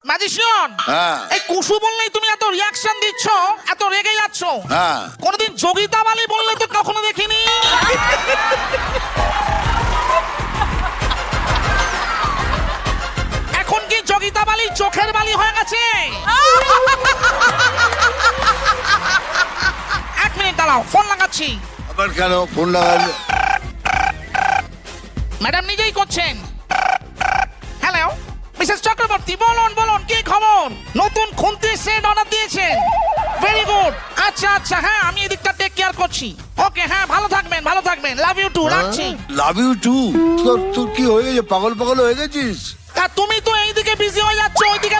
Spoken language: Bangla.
ম্যাজিশিয়ান, হ্যাঁ এই কুসু বললেই তুমি এত রিয়াকশন দিচ্ছ, এত রেগে যাচ্ছ। হ্যাঁ কোনদিন যোগিতা বালি বললে তো কখনো দেখিনি। এখন কি যোগিতা বালি চোখের বালি হয়ে গেছে? এক মিনিট দাঁড়াও, ফোন লাগাচ্ছি। আবার কেন ফোন লাগালে? ম্যাডাম নিজেই করছেন। হ্যালো মিসেস চক্রবর্তী, বলুন বলুন কি খবর? নতুন খুন্তি সেট অর্ডার দিয়েছেন? Very good. আচ্ছা আচ্ছা, হ্যাঁ আমি এদিকটা টেক কেয়ার করছি। ওকে, হ্যাঁ ভালো থাকবেন, ভালো থাকবেন। লাভ ইউ টু, রাখছি। Love you too? তোর তোর কি হয়ে গেছে? পাগল পাগল হয়ে গেছিস? তা তুমি তো এইদিকে বিজি হয়ে যাচ্ছ, ওইদিকে